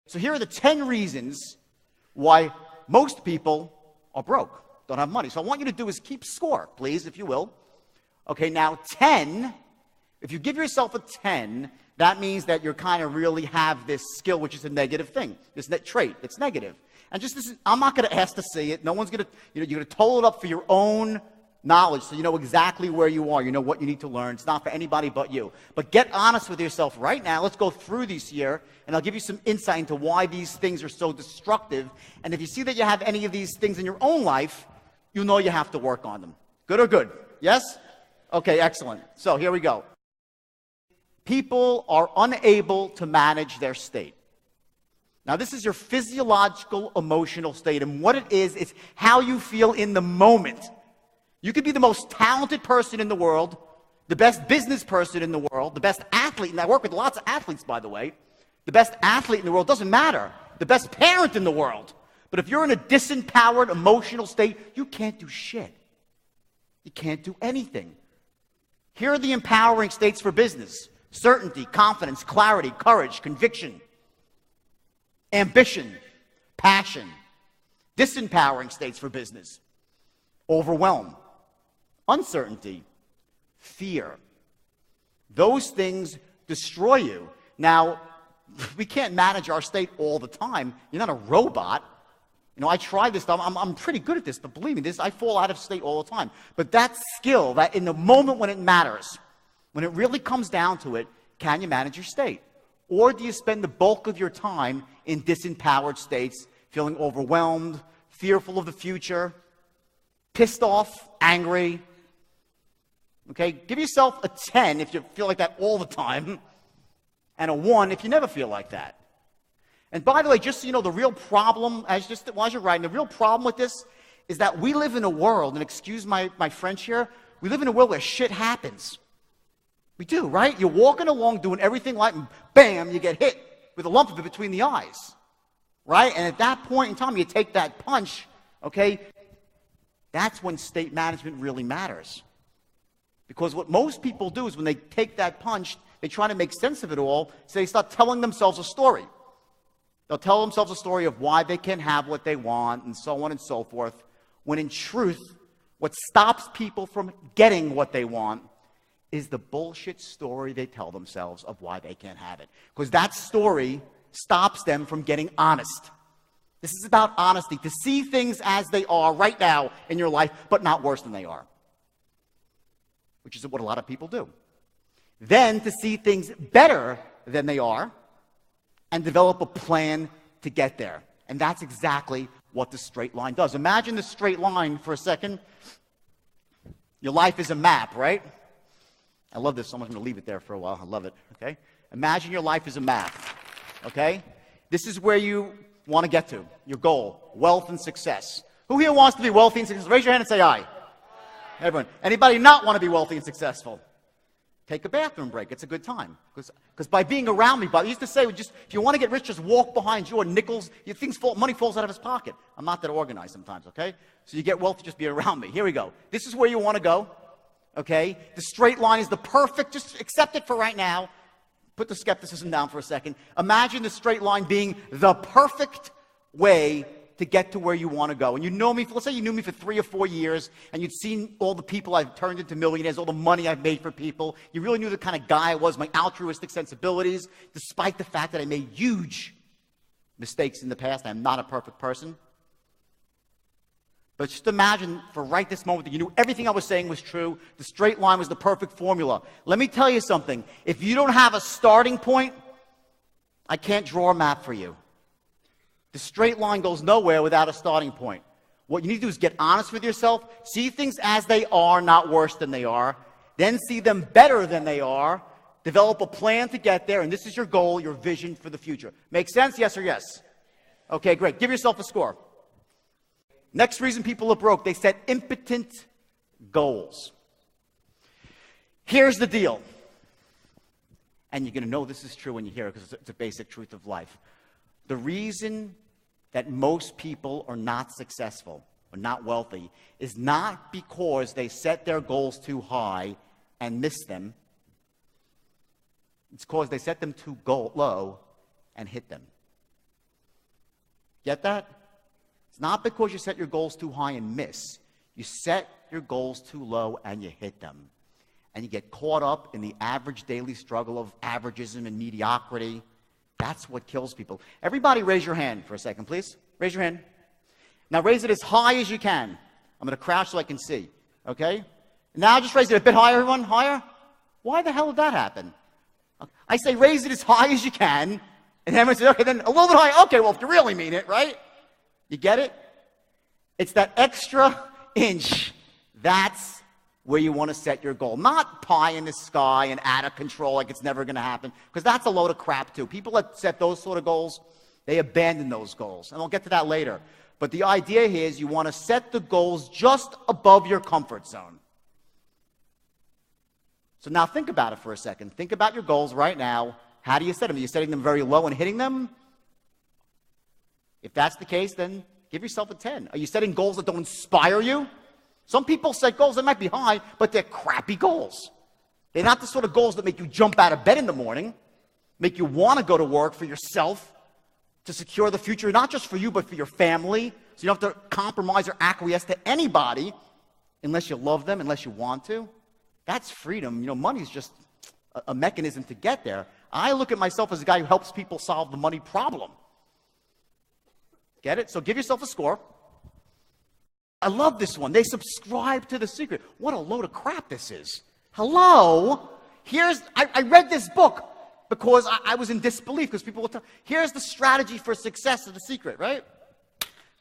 So here are the 10 reasons why most people are broke, don't have money. So I want you to do is keep score, please, if you will. Okay, now 10, if you give yourself a 10, that means that you kind of really have this skill, which is a negative thing, this trait. It's negative. And just this, I'm not going to ask to see it. No one's going to, you're going to total it up for your own knowledge, so you know exactly where you are. You know what you need to learn. It's not for anybody but you. But get honest with yourself right now. Let's go through these here, and I'll give you some insight into why these things are so destructive. And if you see that you have any of these things in your own life, you know you have to work on them. Good or good? Yes? Okay, excellent. So here we go. People are unable to manage their state. Now, this is your physiological, emotional state, and what it is, it's how you feel in the moment. You could be the most talented person in the world, the best business person in the world, the best athlete, and I work with lots of athletes, by the way. The best athlete in the world doesn't matter. The best parent in the world. But if you're in a disempowered, emotional state, you can't do shit. You can't do anything. Here are the empowering states for business: certainty, confidence, clarity, courage, conviction, ambition, passion. Disempowering states for business: overwhelm, uncertainty, fear. Those things destroy you. Now, we can't manage our state all the time. You're not a robot. You know, I try this stuff. I'm pretty good at this, but believe me, I fall out of state all the time. But that skill, that in the moment when it matters, when it really comes down to it, can you manage your state? Or do you spend the bulk of your time in disempowered states, feeling overwhelmed, fearful of the future, pissed off, angry? Okay, give yourself a 10 if you feel like that all the time, and a 1 if you never feel like that. And by the way, just so you know, the real problem, as you're writing, the real problem with this is that we live in a world, and excuse my French here, we live in a world where shit happens. We do, right? You're walking along doing everything right, and bam, you get hit with a lump of it between the eyes, right? And at that point in time, you take that punch, okay? That's when state management really matters. Because what most people do is when they take that punch, they try to make sense of it all, so they start telling themselves a story. They'll tell themselves a story of why they can have what they want, and so on and so forth, when in truth, what stops people from getting what they want is the bullshit story they tell themselves of why they can't have it. Because that story stops them from getting honest. This is about honesty, to see things as they are right now in your life, but not worse than they are, which is what a lot of people do. Then to see things better than they are and develop a plan to get there. And that's exactly what the straight line does. Imagine the straight line for a second. Your life is a map, right? I love this. Someone's going to leave it there for a while. I love it, okay? Imagine your life is a map, okay? This is where you want to get to, your goal, wealth and success. Who here wants to be wealthy and successful? Raise your hand and say aye. Everyone. Anybody not want to be wealthy and successful? Take a bathroom break. It's a good time. Because by being around me, I used to say, if you want to get rich, just walk behind you, or nickels, money falls out of his pocket. I'm not that organized sometimes, okay? So you get wealthy, just be around me. Here we go. This is where you want to go, okay? The straight line is the perfect, just accept it for right now. Put the skepticism down for a second. Imagine the straight line being the perfect way to get to where you want to go. And you know me, let's say you knew me for 3 or 4 years, and you'd seen all the people I've turned into millionaires, all the money I've made for people. You really knew the kind of guy I was, my altruistic sensibilities, despite the fact that I made huge mistakes in the past. I'm not a perfect person. But just imagine for right this moment that you knew everything I was saying was true. The straight line was the perfect formula. Let me tell you something. If you don't have a starting point, I can't draw a map for you. The straight line goes nowhere without a starting point. What you need to do is get honest with yourself, see things as they are, not worse than they are, then see them better than they are, develop a plan to get there, and this is your goal, your vision for the future. Make sense? Yes or yes? Okay, great. Give yourself a score. Next reason people are broke, they set impotent goals. Here's the deal. And you're going to know this is true when you hear it because it's a basic truth of life. The reason that most people are not successful or not wealthy is not because they set their goals too high and miss them. It's because they set them too low and hit them. Get that? It's not because you set your goals too high and miss. You set your goals too low and you hit them. And you get caught up in the average daily struggle of averagism and mediocrity. That's what kills people. Everybody raise your hand for a second, please. Raise your hand. Now raise it as high as you can. I'm going to crouch so I can see. Okay? Now just raise it a bit higher, everyone. Higher. Why the hell did that happen? I say raise it as high as you can. And everyone says, okay, then a little bit higher. Okay, well, if you really mean it, right? You get it? It's that extra inch. That's where you want to set your goal. Not pie in the sky and out of control like it's never going to happen. Because that's a load of crap, too. People that set those sort of goals, they abandon those goals. And I'll get to that later. But the idea here is you want to set the goals just above your comfort zone. So now think about it for a second. Think about your goals right now. How do you set them? Are you setting them very low and hitting them? If that's the case, then give yourself a 10. Are you setting goals that don't inspire you? Some people set goals that might be high, but they're crappy goals. They're not the sort of goals that make you jump out of bed in the morning, make you want to go to work for yourself, to secure the future, not just for you, but for your family. So you don't have to compromise or acquiesce to anybody unless you love them, unless you want to. That's freedom. You know, money's just a mechanism to get there. I look at myself as a guy who helps people solve the money problem. Get it? So give yourself a score. I love this one. They subscribe to The Secret. What a load of crap this is. Hello? I read this book because I was in disbelief because people will tell, here's the strategy for success of The Secret, right?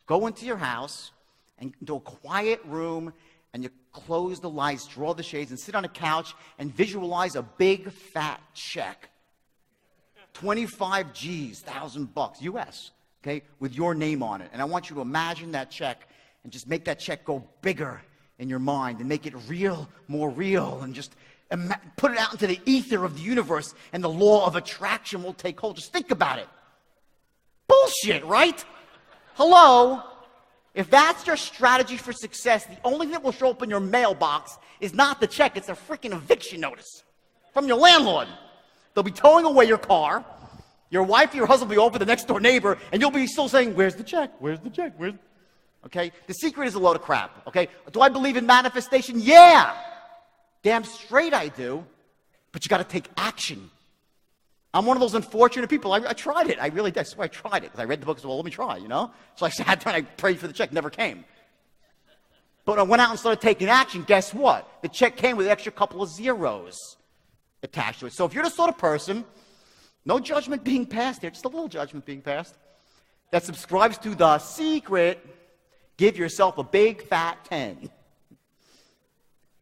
Go into your house and into a quiet room and you close the lights, draw the shades, and sit on a couch and visualize a big fat check. 25 G's, $1,000 US, okay, with your name on it. And I want you to imagine that check and just make that check go bigger in your mind and make it real, more real, and just put it out into the ether of the universe and the law of attraction will take hold. Just think about it. Bullshit, right? Hello? If that's your strategy for success, the only thing that will show up in your mailbox is not the check, it's a freaking eviction notice from your landlord. They'll be towing away your car. Your wife or your husband will be over the next door neighbor, and you'll be still saying, where's the check? Where's the check? Where's... Okay? The Secret is a load of crap. Okay? Do I believe in manifestation? Yeah! Damn straight I do. But you got to take action. I'm one of those unfortunate people. I tried it. I really did. I swear I tried it. Because I read the book and said, well, let me try, you know? So I sat down and I prayed for the check. Never came. But when I went out and started taking action, guess what? The check came with an extra couple of zeros attached to it. So if you're the sort of person, no judgment being passed here, just a little judgment being passed, that subscribes to The Secret, give yourself a big fat 10.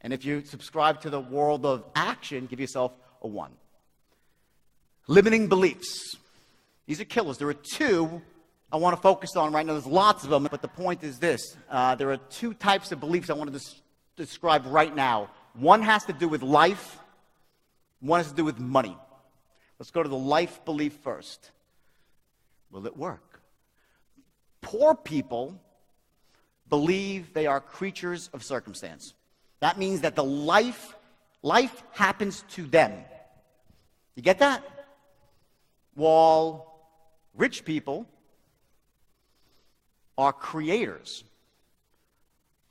And if you subscribe to the world of action, give yourself a 1. Limiting beliefs. These are killers. There are 2 I want to focus on right now. There's lots of them, but the point is this. There are 2 types of beliefs I want to describe right now. One has to do with life. One has to do with money. Let's go to the life belief first. Will it work? Poor people believe they are creatures of circumstance. That means that the life happens to them. You get that? While rich people are creators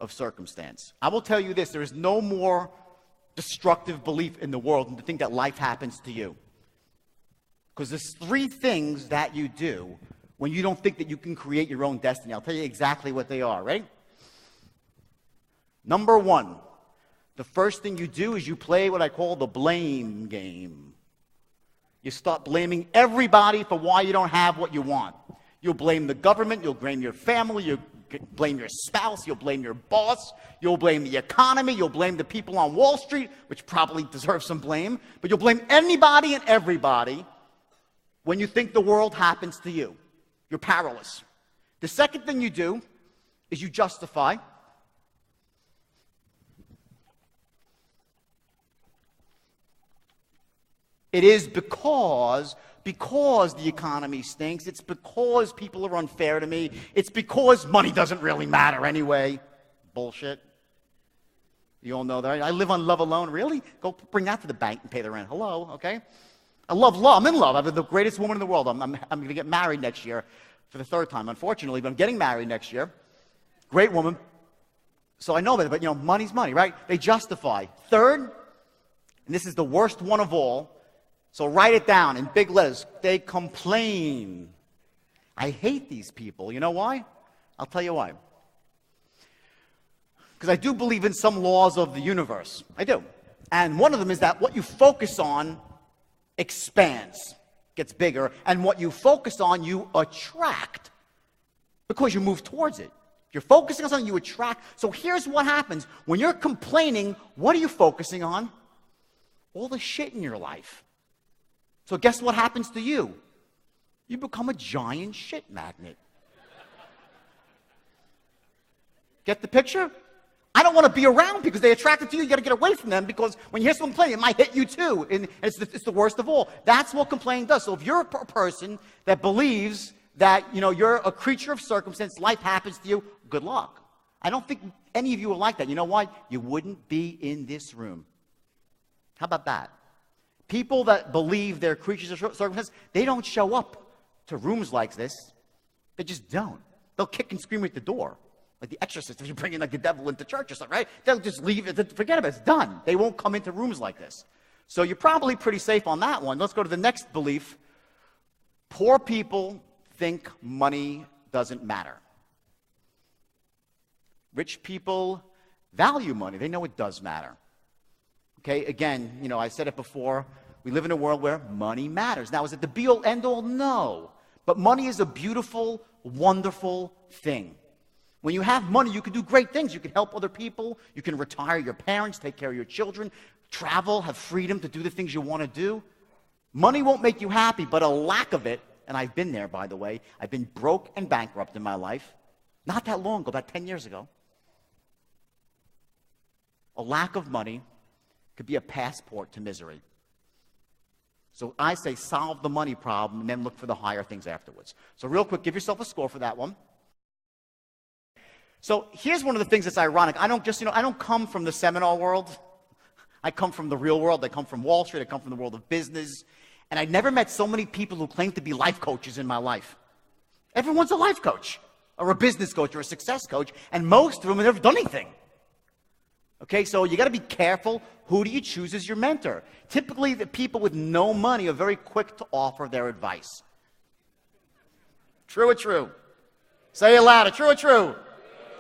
of circumstance. I will tell you this, there is no more destructive belief in the world than to think that life happens to you. Because there's 3 things that you do when you don't think that you can create your own destiny. I'll tell you exactly what they are, right? Number 1, the first thing you do is you play what I call the blame game. You start blaming everybody for why you don't have what you want. You'll blame the government, you'll blame your family, you'll blame your spouse, you'll blame your boss, you'll blame the economy, you'll blame the people on Wall Street, which probably deserve some blame, but you'll blame anybody and everybody when you think the world happens to you. You're powerless. The second thing you do is you justify. It is because the economy stinks. It's because people are unfair to me. It's because money doesn't really matter anyway. Bullshit. You all know that. I live on love alone. Really? Go bring that to the bank and pay the rent. Hello, okay? I love love. I'm in love. I'm the greatest woman in the world. I'm going to get married next year. for the third time, unfortunately, but I'm getting married next year. Great woman. So I know that, but money's money, right? They justify. Third, and this is the worst one of all, so write it down in big letters. They complain. I hate these people. You know why? I'll tell you why. Because I do believe in some laws of the universe. I do. And one of them is that what you focus on expands, gets bigger, and what you focus on, you attract because you move towards it. If you're focusing on something, you attract. So here's what happens. When you're complaining, what are you focusing on? All the shit in your life. So guess what happens to you? You become a giant shit magnet. Get the picture? I don't want to be around because they attracted to you. You got to get away from them because when you hear someone complaining, it might hit you too. And it's the worst of all. That's what complaining does. So if you're a person that believes that, you're a creature of circumstance, life happens to you, good luck. I don't think any of you are like that. You know why? You wouldn't be in this room. How about that? People that believe they're creatures of circumstance, they don't show up to rooms like this. They just don't. They'll kick and scream at the door. Like the exorcist, if you bring in like the devil into church or something, right? They'll just leave it, forget about it, it's done. They won't come into rooms like this. So you're probably pretty safe on that one. Let's go to the next belief. Poor people think money doesn't matter. Rich people value money. They know it does matter. Okay, again, I said it before. We live in a world where money matters. Now, is it the be-all, end-all? No. But money is a beautiful, wonderful thing. When you have money, you can do great things. You can help other people. You can retire your parents, take care of your children, travel, have freedom to do the things you want to do. Money won't make you happy, but a lack of it, and I've been there, by the way. I've been broke and bankrupt in my life. Not that long ago, about 10 years ago. A lack of money could be a passport to misery. So I say solve the money problem and then look for the higher things afterwards. So real quick, give yourself a score for that one. So here's one of the things that's ironic. I don't come from the seminar world. I come from the real world. I come from Wall Street. I come from the world of business. And I never met so many people who claim to be life coaches in my life. Everyone's a life coach or a business coach or a success coach. And most of them have never done anything. Okay, so you got to be careful. Who do you choose as your mentor? Typically, the people with no money are very quick to offer their advice. True or true? Say it louder. True or true?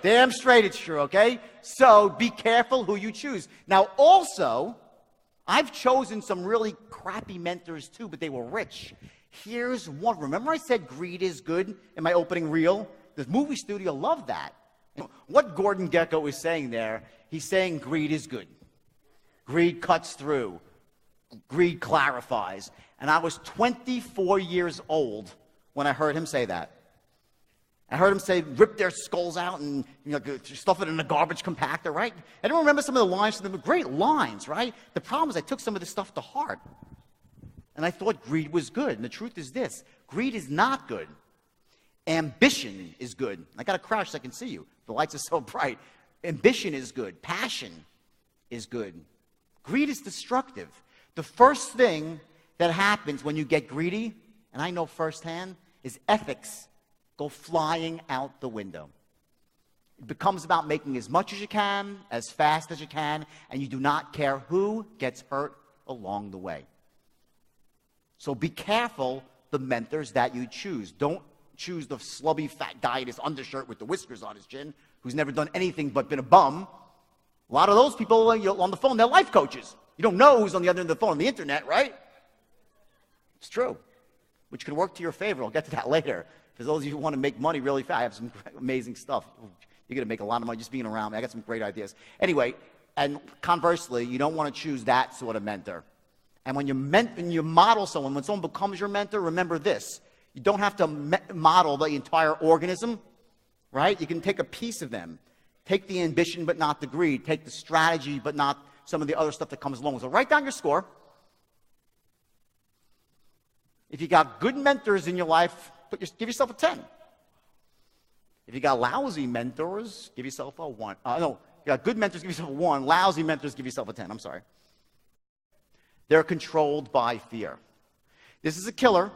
Damn straight it's true, okay? So be careful who you choose. Now, also, I've chosen some really crappy mentors too, but they were rich. Here's one. Remember I said greed is good in my opening reel? The movie studio loved that. What Gordon Gekko is saying there, he's saying greed is good. Greed cuts through. Greed clarifies. And I was 24 years old when I heard him say that. I heard him say, rip their skulls out and stuff it in a garbage compactor, right? I don't remember some of the lines. They were great lines, right? The problem is I took some of this stuff to heart. And I thought greed was good. And the truth is this. Greed is not good. Ambition is good. I got to crouch so I can see you. The lights are so bright. Ambition is good. Passion is good. Greed is destructive. The first thing that happens when you get greedy, and I know firsthand, is ethics go flying out the window. It becomes about making as much as you can, as fast as you can, and you do not care who gets hurt along the way. So be careful the mentors that you choose. Don't choose the slubby fat guy in his undershirt with the whiskers on his chin who's never done anything but been a bum. A lot of those people on the phone, they're life coaches. You don't know who's on the other end of the phone on the internet, right? It's true, which can work to your favor. I'll get to that later. For those of you who want to make money really fast, I have some amazing stuff. You're going to make a lot of money just being around me. I got some great ideas. Anyway, and conversely, you don't want to choose that sort of mentor. And when you model someone, when someone becomes your mentor, remember this. You don't have to model the entire organism, right? You can take a piece of them. Take the ambition, but not the greed. Take the strategy, but not some of the other stuff that comes along. So write down your score. If you got good mentors in your life, give yourself a 10. If you got lousy mentors, give yourself a 1. No, you got good mentors, give yourself a 1. Lousy mentors, give yourself a 10. I'm sorry. They're controlled by fear. This is a killer.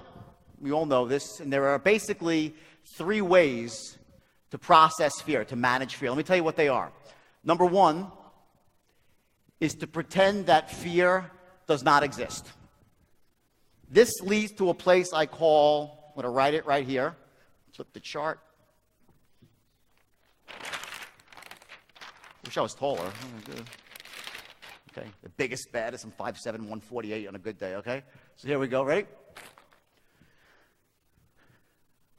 We all know this. And there are basically 3 ways to process fear, to manage fear. Let me tell you what they are. Number 1 is to pretend that fear does not exist. This leads to a place I call, I'm going to write it right here. Flip the chart. Wish I was taller. Okay, the biggest, baddest, I'm 5'7", 148 on a good day, okay? So here we go, ready?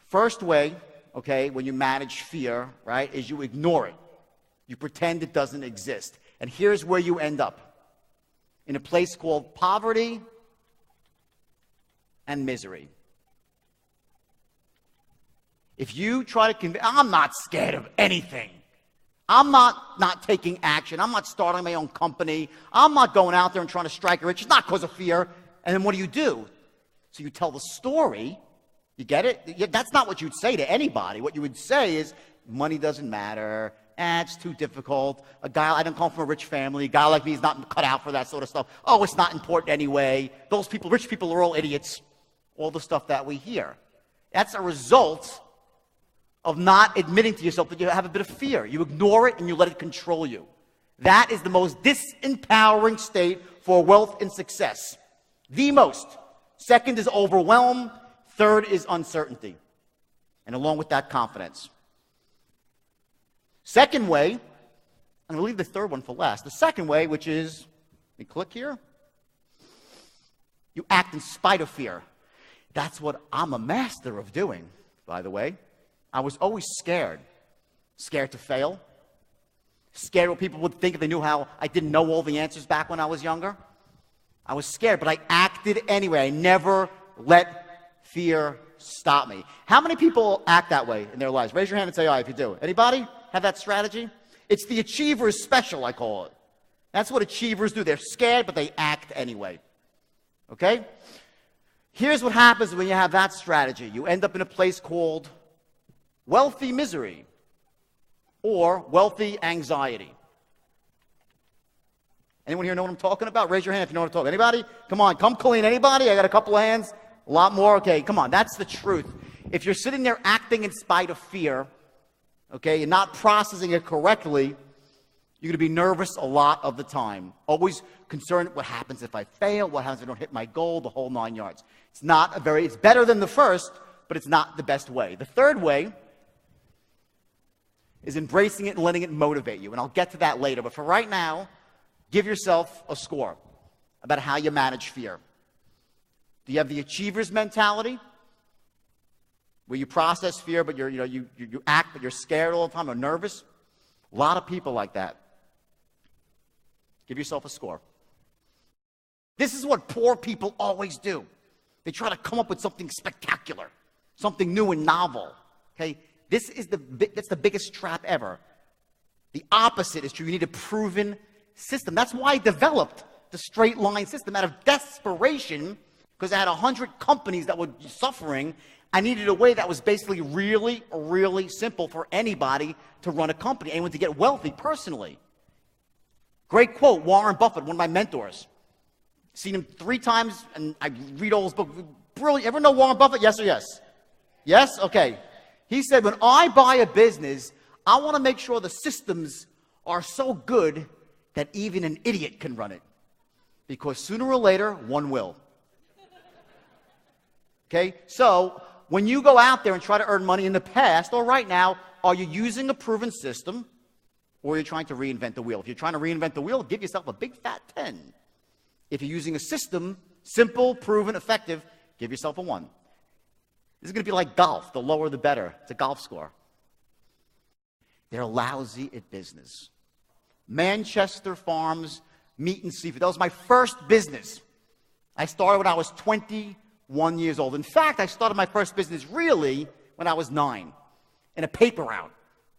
First way, okay, when you manage fear, right, is you ignore it. You pretend it doesn't exist. And here's where you end up. In a place called poverty and misery. If you try to convince, I'm not scared of anything. I'm not taking action. I'm not starting my own company. I'm not going out there and trying to strike it rich. It's not because of fear. And then what do? So you tell the story. You get it? That's not what you'd say to anybody. What you would say is, money doesn't matter. It's too difficult. I don't come from a rich family. A guy like me is not cut out for that sort of stuff. Oh, it's not important anyway. Those people, rich people, are all idiots. All the stuff that we hear. That's a result of not admitting to yourself that you have a bit of fear. You ignore it and you let it control you. That is the most disempowering state for wealth and success. The most. Second is overwhelm. Third is uncertainty. And along with that, confidence. Second way, I'm going to leave the third one for last. The second way, which is, let me click here. You act in spite of fear. That's what I'm a master of doing, by the way. I was always scared. Scared to fail. Scared what people would think if they knew how I didn't know all the answers back when I was younger. I was scared, but I acted anyway. I never let fear stop me. How many people act that way in their lives? Raise your hand and say aye if you do. Anybody have that strategy? It's the achievers special, I call it. That's what achievers do. They're scared, but they act anyway. Okay? Here's what happens when you have that strategy. You end up in a place called wealthy misery or wealthy anxiety. Anyone here know what I'm talking about? Raise your hand if you know what I'm talking about. Anybody? Come on, come clean. Anybody? I got a couple of hands. A lot more. Okay, come on. That's the truth. If you're sitting there acting in spite of fear, okay, and not processing it correctly, you're going to be nervous a lot of the time. Always concerned, what happens if I fail? What happens if I don't hit my goal? The whole 9 yards. It's better than the first, but it's not the best way. The third way is embracing it and letting it motivate you. And I'll get to that later. But for right now, give yourself a score about how you manage fear. Do you have the achiever's mentality, where you process fear, but you act, but you're scared all the time or nervous? A lot of people like that. Give yourself a score. This is what poor people always do. They try to come up with something spectacular, something new and novel. Okay? That's the biggest trap ever. The opposite is true. You need a proven system. That's why I developed the straight line system out of desperation, because I had 100 companies that were suffering. I needed a way that was basically really, really simple for anybody to run a company, anyone to get wealthy personally. Great quote, Warren Buffett, one of my mentors. Seen him 3 times, and I read all his books. Brilliant. Ever know Warren Buffett? Yes or yes? Yes? Okay. He said, when I buy a business, I want to make sure the systems are so good that even an idiot can run it. Because sooner or later, one will. Okay? So, when you go out there and try to earn money in the past or right now, are you using a proven system, or are you trying to reinvent the wheel? If you're trying to reinvent the wheel, give yourself a big fat 10. If you're using a system, simple, proven, effective, give yourself a 1. This is going to be like golf. The lower, the better. It's a golf score. They're lousy at business. Manchester Farms Meat and Seafood. That was my first business. I started when I was 21 years old. In fact, I started my first business really when I was 9 in a paper route,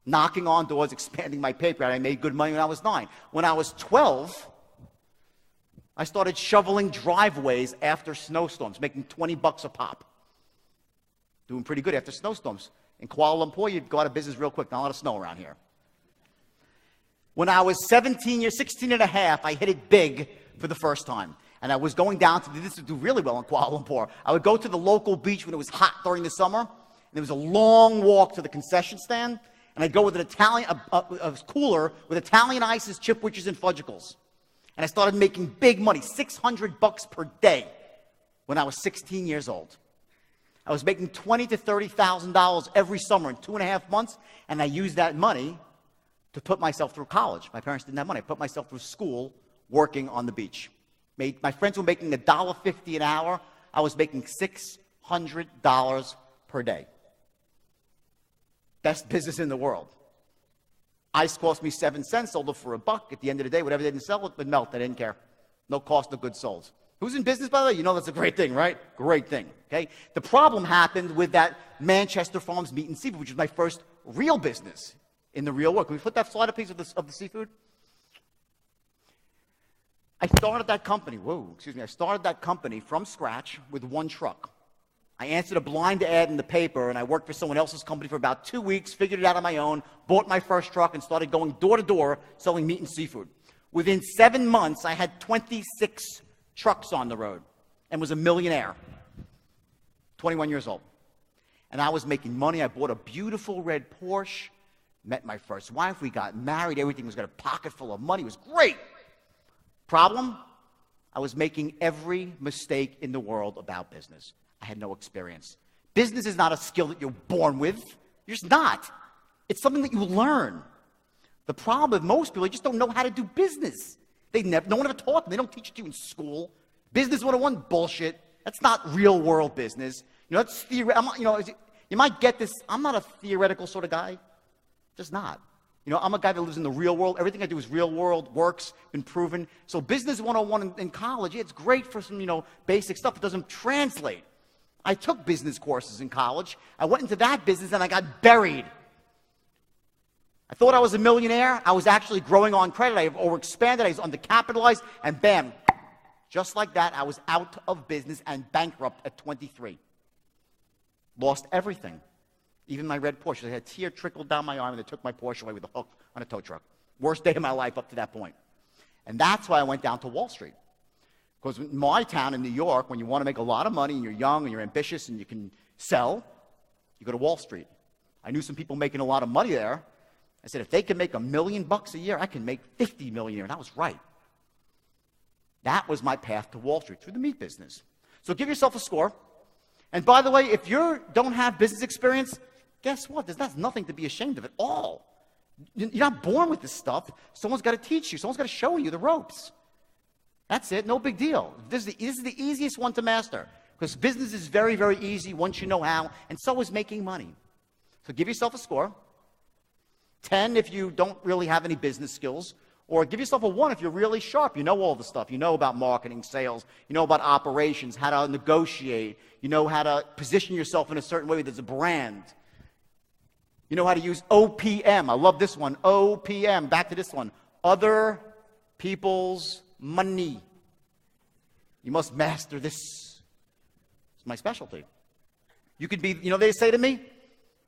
knocking on doors, expanding my paper route. I made good money when I was 9. When I was 12, I started shoveling driveways after snowstorms, making $20 a pop. Doing pretty good after snowstorms. In Kuala Lumpur, you'd go out of business real quick. Not a lot of snow around here. When I was 16 and a half, I hit it big for the first time. And I was going down to, this would do really well in Kuala Lumpur. I would go to the local beach when it was hot during the summer, and there was a long walk to the concession stand, and I'd go with an Italian, a cooler with Italian ices, chipwiches, and fudgicles. And I started making big money, $600 per day when I was 16 years old. I was making $20,000 to $30,000 every summer in 2.5 months, and I used that money to put myself through college. My parents didn't have money. I put myself through school working on the beach. My friends were making $1.50 an hour. I was making $600 per day. Best business in the world. Ice cost me 7 cents, sold it for $1. At the end of the day, whatever they didn't sell, it would melt. I didn't care. No cost of goods sold. Who's in business, by the way? You know that's a great thing, right? Great thing, okay? The problem happened with that Manchester Farms Meat and Seafood, which was my first real business in the real world. Can we put that slide up, please, of the seafood? I started that company, I started that company from scratch with 1 truck. I answered a blind ad in the paper, and I worked for someone else's company for about 2 weeks, figured it out on my own, bought my first truck, and started going door to door selling meat and seafood. Within 7 months, I had 26 trucks on the road and was a millionaire, 21 years old. And I was making money. I bought a beautiful red Porsche, met my first wife, we got married, everything was got a pocket full of money, it was great. Problem? I was making every mistake in the world about business. I had no experience. Business is not a skill that you're born with. You're just not. It's something that you learn. The problem with most people, they just don't know how to do business. No one ever taught them. They don't teach it to you in school. Business 101, bullshit. That's not real world business. You know, that's theoretical. You might get this. I'm not a theoretical sort of guy. Just not. You know, I'm a guy that lives in the real world. Everything I do is real world, works, been proven. So business 101 in college, yeah, it's great for some, basic stuff. It doesn't translate. I took business courses in college. I went into that business and I got buried. I thought I was a millionaire. I was actually growing on credit. I overexpanded. I was undercapitalized. And bam, just like that, I was out of business and bankrupt at 23. Lost everything. Even my red Porsche. I had a tear trickled down my arm, and they took my Porsche away with a hook on a tow truck. Worst day of my life up to that point. And that's why I went down to Wall Street. Because in my town in New York, when you want to make a lot of money, and you're young, and you're ambitious, and you can sell, you go to Wall Street. I knew some people making a lot of money there. I said, if they can make $1 million a year, I can make $50 million a year. And I was right. That was my path to Wall Street, through the meat business. So give yourself a score. And by the way, if you don't have business experience, guess what? That's nothing to be ashamed of at all. You're not born with this stuff. Someone's got to teach you. Someone's got to show you the ropes. That's it. No big deal. This is the easiest one to master. Because business is very, very easy once you know how. And so is making money. So give yourself a score. 10 if you don't really have any business skills. Or give yourself a 1 if you're really sharp. You know all the stuff. You know about marketing, sales. You know about operations, how to negotiate. You know how to position yourself in a certain way there's a brand. You know how to use OPM. I love this one. OPM. Back to this one. Other people's money. You must master this. It's my specialty. You could be, they say to me,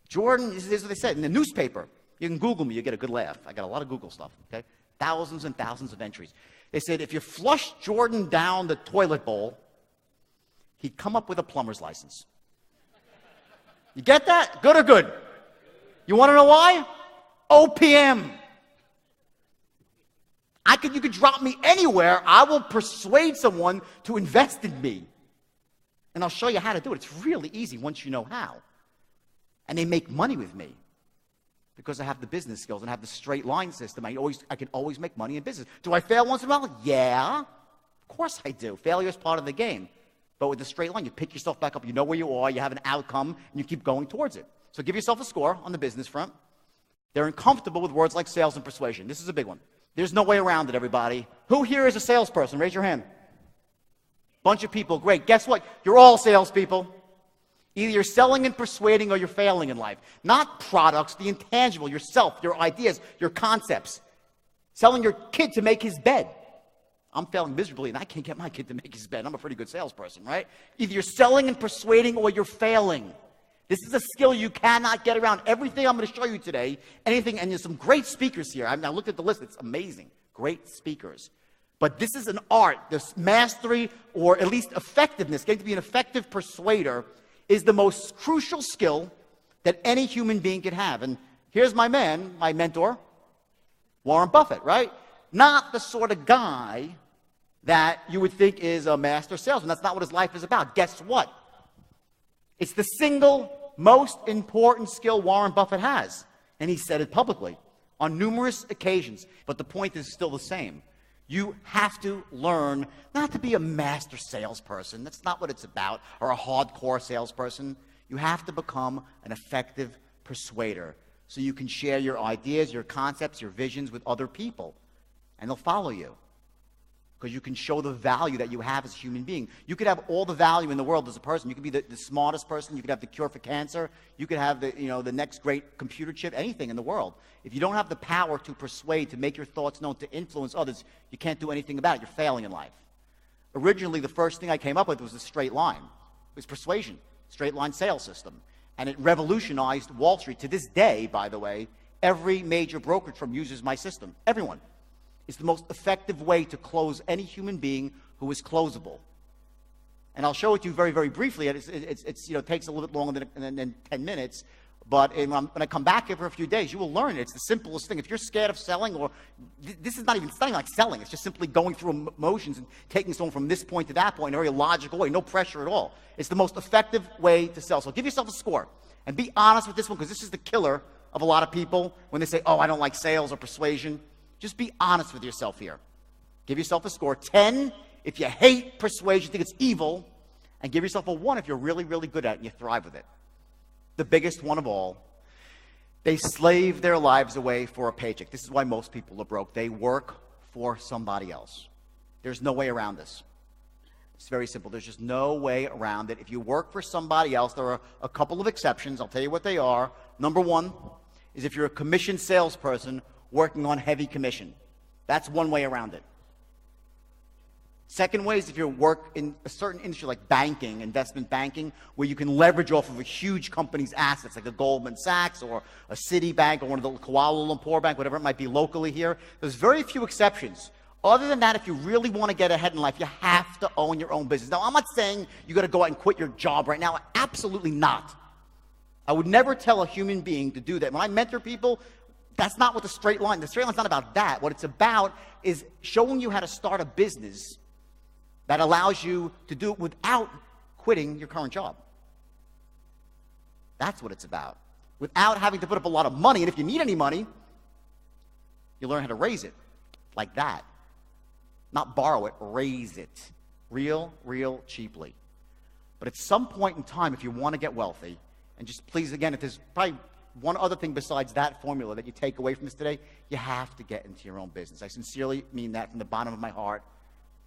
Jordan, this is what they said in the newspaper. You can Google me, you get a good laugh. I got a lot of Google stuff, okay? Thousands and thousands of entries. They said if you flush Jordan down the toilet bowl, he'd come up with a plumber's license. You get that? Good or good? You want to know why? OPM. You could drop me anywhere. I will persuade someone to invest in me. And I'll show you how to do it. It's really easy once you know how. And they make money with me because I have the business skills and I have the straight line system. I can always make money in business. Do I fail once in a while? Yeah, of course I do. Failure is part of the game. But with the straight line, you pick yourself back up. You know where you are. You have an outcome, and you keep going towards it. So give yourself a score on the business front. They're uncomfortable with words like sales and persuasion. This is a big one. There's no way around it, everybody. Who here is a salesperson? Raise your hand. Bunch of people. Great. Guess what? You're all salespeople. Either you're selling and persuading or you're failing in life. Not products, the intangible, yourself, your ideas, your concepts. Selling your kid to make his bed. I'm failing miserably, and I can't get my kid to make his bed. I'm a pretty good salesperson, right? Either you're selling and persuading or you're failing. This is a skill you cannot get around. Everything I'm going to show you today, and there's some great speakers here. I looked at the list. It's amazing. Great speakers. But this is an art. This mastery, or at least effectiveness, getting to be an effective persuader, is the most crucial skill that any human being could have. And here's my man, my mentor, Warren Buffett, right? Not the sort of guy that you would think is a master salesman. That's not what his life is about. Guess what? It's the single most important skill Warren Buffett has. And he said it publicly on numerous occasions. But the point is still the same. You have to learn not to be a master salesperson. That's not what it's about, or a hardcore salesperson. You have to become an effective persuader so you can share your ideas, your concepts, your visions with other people. And they'll follow you because you can show the value that you have as a human being. You could have all the value in the world as a person. You could be the smartest person. You could have the cure for cancer. You could have the next great computer chip, anything in the world. If you don't have the power to persuade, to make your thoughts known, to influence others, you can't do anything about it. You're failing in life. Originally, the first thing I came up with was a straight line. It was persuasion, straight line sales system. And it revolutionized Wall Street. To this day, by the way, every major brokerage firm uses my system. Everyone. It's the most effective way to close any human being who is closable. And I'll show it to you very, very briefly. It takes a little bit longer than 10 minutes. But when I come back here for a few days, you will learn it. It's the simplest thing. If you're scared of selling, or this is not even like selling. It's just simply going through emotions and taking someone from this point to that point in a very logical way. No pressure at all. It's the most effective way to sell. So give yourself a score. And be honest with this one, because this is the killer of a lot of people when they say, oh, I don't like sales or persuasion. Just be honest with yourself here. Give yourself a score. 10 if you hate persuasion, think it's evil. And give yourself a 1 if you're really, really good at it and you thrive with it. The biggest one of all, they slave their lives away for a paycheck. This is why most people are broke. They work for somebody else. There's no way around this. It's very simple. There's just no way around it. If you work for somebody else, there are a couple of exceptions. I'll tell you what they are. Number 1 is if you're a commission salesperson working on heavy commission. That's one way around it. Second way is if you work in a certain industry like banking, investment banking, where you can leverage off of a huge company's assets, like a Goldman Sachs or a Citibank or one of the Kuala Lumpur Bank, whatever it might be locally here. There's very few exceptions. Other than that, if you really want to get ahead in life, you have to own your own business. Now, I'm not saying you got to go out and quit your job right now. Absolutely not. I would never tell a human being to do that. When I mentor people, that's not what the straight line's not about that. What it's about is showing you how to start a business that allows you to do it without quitting your current job. That's what it's about. Without having to put up a lot of money. And if you need any money, you learn how to raise it. Like that. Not borrow it, raise it. Real cheaply. But at some point in time, if you want to get wealthy, and just please, again, if there's probably one other thing besides that formula that you take away from this today, you have to get into your own business. I sincerely mean that from the bottom of my heart.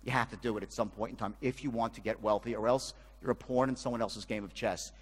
You have to do it at some point in time if you want to get wealthy, or else you're a pawn in someone else's game of chess.